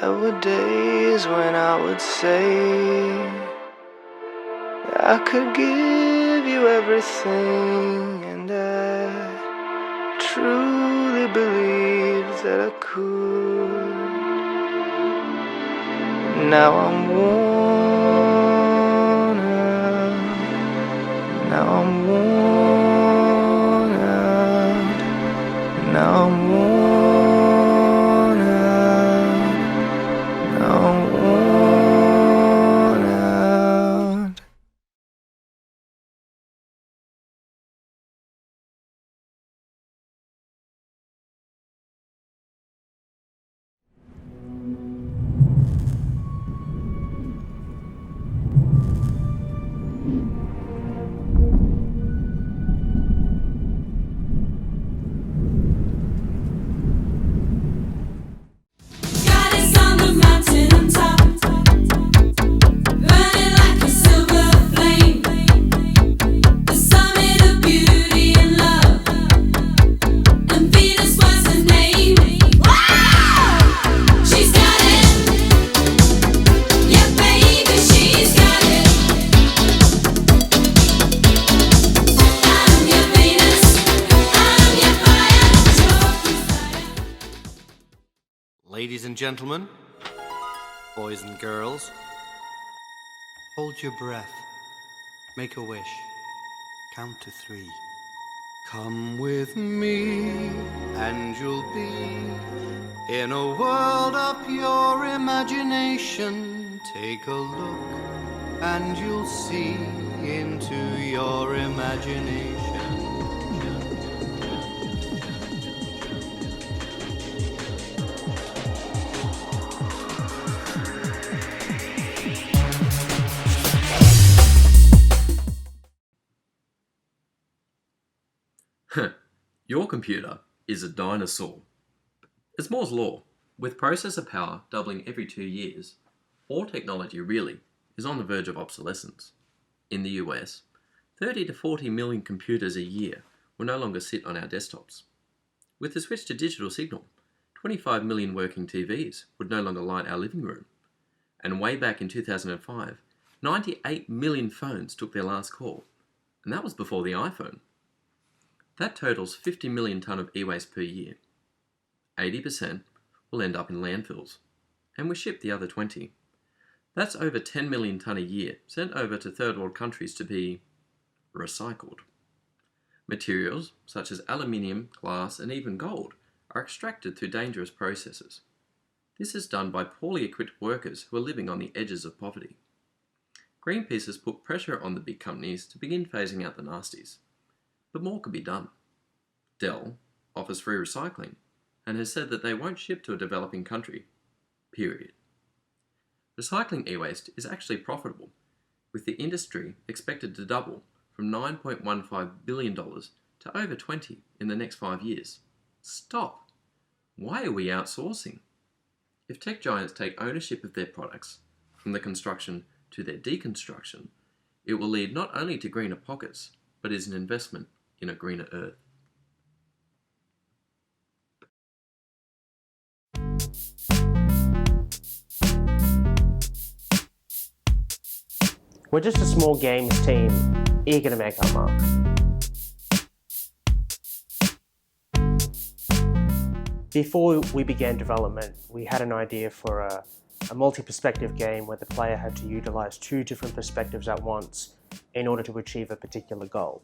There were days when I would say I could give you everything, and I truly believed that I could. Now I'm worn out. Now I'm worn out. Now I'm worn out. Now I'm worn out. God is on the mountain top, burning like a silver flame, the summit of beauty and love, and Venus was her name. Wow! She's got it, yeah baby, she's got it. I'm your Venus, I'm your fire, your desire. Ladies and gentlemen, boys and girls, hold your breath, make a wish, count to 3. Come with me and you'll be in a world of pure imagination. Take a look and you'll see into your imagination. Your computer is a dinosaur. It's Moore's law. With processor power doubling every 2 years, all technology really is on the verge of obsolescence. In the US, 30 to 40 million computers a year will no longer sit on our desktops. With the switch to digital signal, 25 million working TVs would no longer light our living room. And way back in 2005, 98 million phones took their last call, and that was before the iPhone. That totals 50 million tonne of e-waste per year. 80% will end up in landfills, and we ship the other 20. That's over 10 million tonne a year sent over to third world countries to be recycled. Materials such as aluminium, glass, and even gold are extracted through dangerous processes. This is done by poorly equipped workers who are living on the edges of poverty. Greenpeace has put pressure on the big companies to begin phasing out the nasties, but more could be done. Dell offers free recycling and has said that they won't ship to a developing country, period. Recycling e-waste is actually profitable, with the industry expected to double from $9.15 billion to over 20 in the next 5 years. Stop! Why are we outsourcing? If tech giants take ownership of their products, from the construction to their deconstruction, it will lead not only to greener pockets, but is an investment in a greener earth. We're just a small games team, eager to make our mark. Before we began development, we had an idea for a multi-perspective game where the player had to utilize 2 different perspectives at once in order to achieve a particular goal.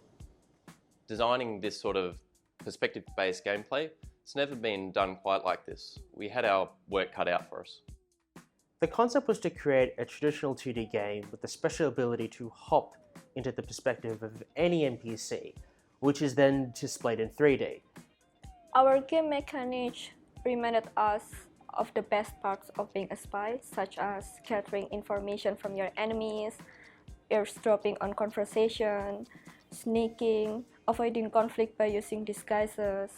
Designing this sort of perspective-based gameplay, it's never been done quite like this. We had our work cut out for us. The concept was to create a traditional 2D game with the special ability to hop into the perspective of any NPC, which is then displayed in 3D. Our game mechanics reminded us of the best parts of being a spy, such as gathering information from your enemies, eavesdropping on conversation, sneaking, avoiding conflict by using disguises.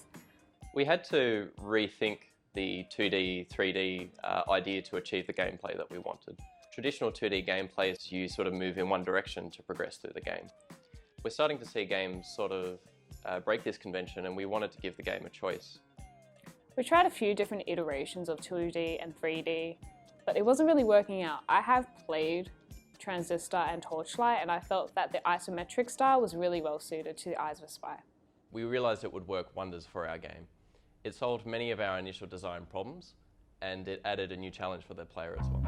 We had to rethink the 2D, 3D idea to achieve the gameplay that we wanted. Traditional 2D gameplays, you sort of move in one direction to progress through the game. We're starting to see games sort of break this convention, and we wanted to give the game a choice. We tried a few different iterations of 2D and 3D, but it wasn't really working out. I have played Transistor and Torchlight, and I felt that the isometric style was really well suited to the Eyes of a Spy. We realised it would work wonders for our game. It solved many of our initial design problems, and it added a new challenge for the player as well.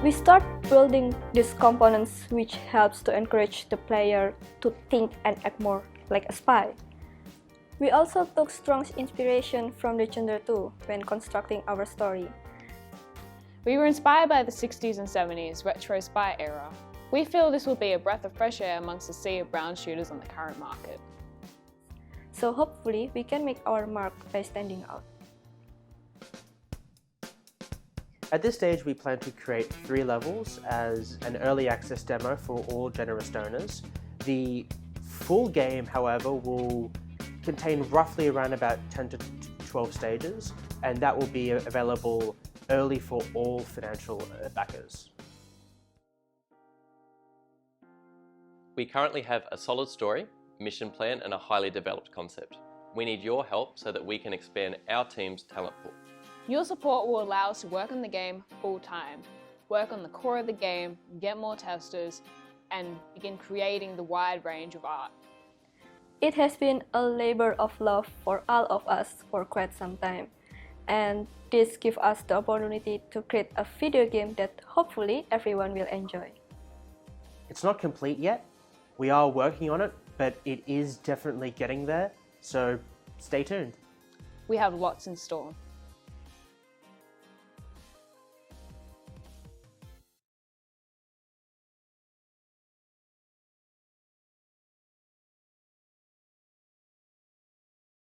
We start building these components, which helps to encourage the player to think and act more like a spy. We also took strong inspiration from the genre 2 when constructing our story. We were inspired by the 60s and 70s retro spy era. We feel this will be a breath of fresh air amongst the sea of brown shooters on the current market. So hopefully we can make our mark by standing out. At this stage, we plan to create 3 levels as an early access demo for all generalist owners. The full game, however, will contain roughly around about 10 to 12 stages, and that will be available early for all financial backers. We currently have a solid story, mission plan, and a highly developed concept. We need your help so that we can expand our team's talent pool. Your support will allow us to work on the game full-time, work on the core of the game, get more testers, and begin creating the wide range of art. It has been a labor of love for all of us for quite some time, and this gives us the opportunity to create a video game that hopefully everyone will enjoy. It's not complete yet. We are working on it, but it is definitely getting there, so stay tuned. We have lots in store.